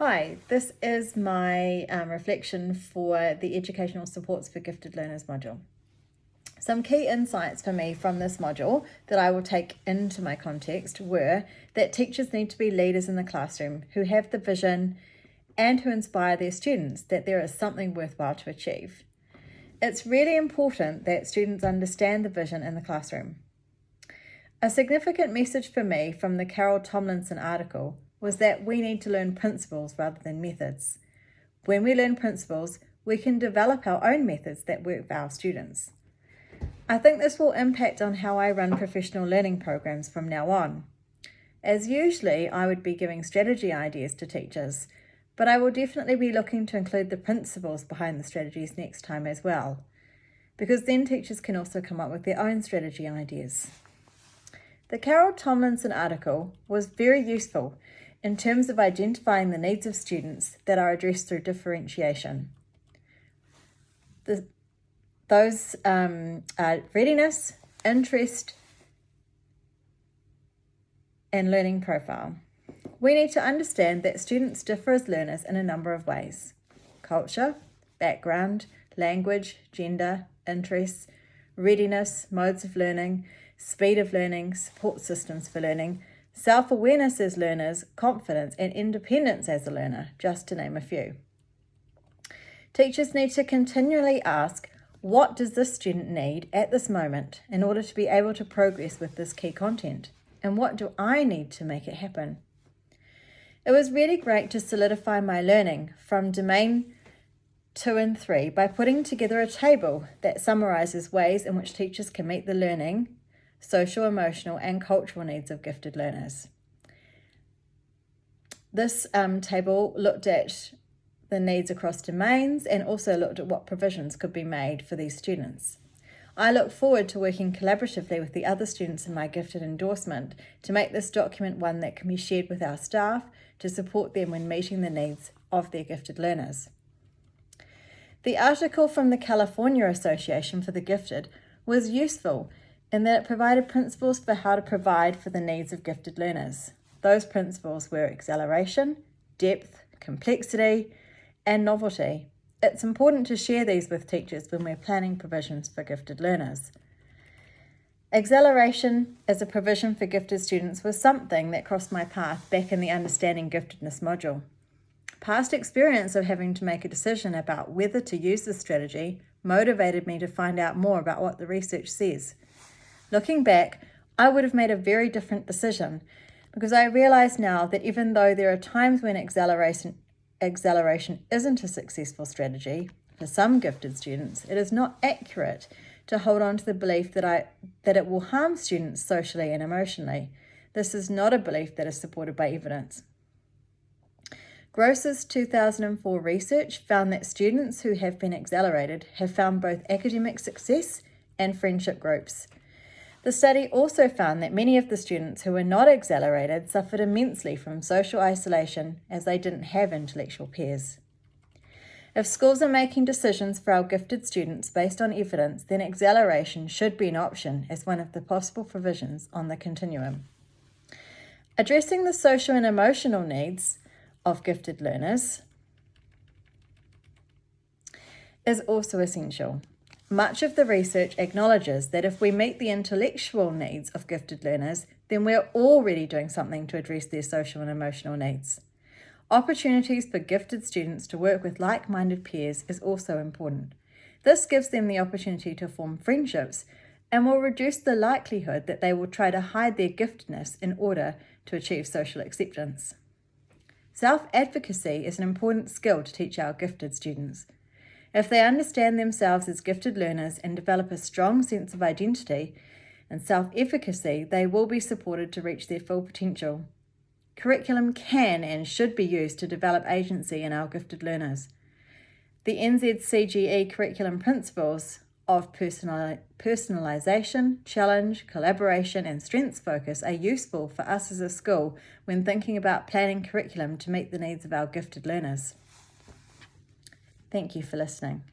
Hi, this is my reflection for the Educational Supports for Gifted Learners module. Some key insights for me from this module that I will take into my context were that teachers need to be leaders in the classroom who have the vision and who inspire their students that there is something worthwhile to achieve. It's really important that students understand the vision in the classroom. A significant message for me from the Carol Tomlinson article was that we need to learn principles rather than methods. When we learn principles, we can develop our own methods that work for our students. I think this will impact on how I run professional learning programs from now on. As usually, I would be giving strategy ideas to teachers, but I will definitely be looking to include the principles behind the strategies next time as well, because then teachers can also come up with their own strategy ideas. The Carol Tomlinson article was very useful in terms of identifying the needs of students that are addressed through differentiation. Those are readiness, interest, and learning profile. We need to understand that students differ as learners in a number of ways: culture, background, language, gender, interests, readiness, modes of learning, speed of learning, support systems for learning, self-awareness as learners, confidence and independence as a learner, just to name a few. Teachers need to continually ask, what does this student need at this moment in order to be able to progress with this key content? And what do I need to make it happen? It was really great to solidify my learning from Domain 2 and 3 by putting together a table that summarizes ways in which teachers can meet the learning, social, emotional, and cultural needs of gifted learners. This table looked at the needs across domains and also looked at what provisions could be made for these students. I look forward to working collaboratively with the other students in my gifted endorsement to make this document one that can be shared with our staff to support them when meeting the needs of their gifted learners. The article from the California Association for the Gifted was useful in that it provided principles for how to provide for the needs of gifted learners. Those principles were acceleration, depth, complexity, and novelty. It's important to share these with teachers when we're planning provisions for gifted learners. Acceleration as a provision for gifted students was something that crossed my path back in the Understanding Giftedness module. Past experience of having to make a decision about whether to use this strategy motivated me to find out more about what the research says. Looking back, I would have made a very different decision because I realize now that even though there are times when acceleration isn't a successful strategy for some gifted students, it is not accurate to hold on to the belief that it will harm students socially and emotionally. This is not a belief that is supported by evidence. Gross's 2004 research found that students who have been accelerated have found both academic success and friendship groups. The study also found that many of the students who were not accelerated suffered immensely from social isolation as they didn't have intellectual peers. If schools are making decisions for our gifted students based on evidence, then acceleration should be an option as one of the possible provisions on the continuum. Addressing the social and emotional needs of gifted learners is also essential. Much of the research acknowledges that if we meet the intellectual needs of gifted learners, then we're already doing something to address their social and emotional needs. Opportunities for gifted students to work with like-minded peers is also important. This gives them the opportunity to form friendships and will reduce the likelihood that they will try to hide their giftedness in order to achieve social acceptance. Self-advocacy is an important skill to teach our gifted students. If they understand themselves as gifted learners and develop a strong sense of identity and self-efficacy, they will be supported to reach their full potential. Curriculum can and should be used to develop agency in our gifted learners. The NZCGE curriculum principles of personalisation, challenge, collaboration and strengths focus are useful for us as a school when thinking about planning curriculum to meet the needs of our gifted learners. Thank you for listening.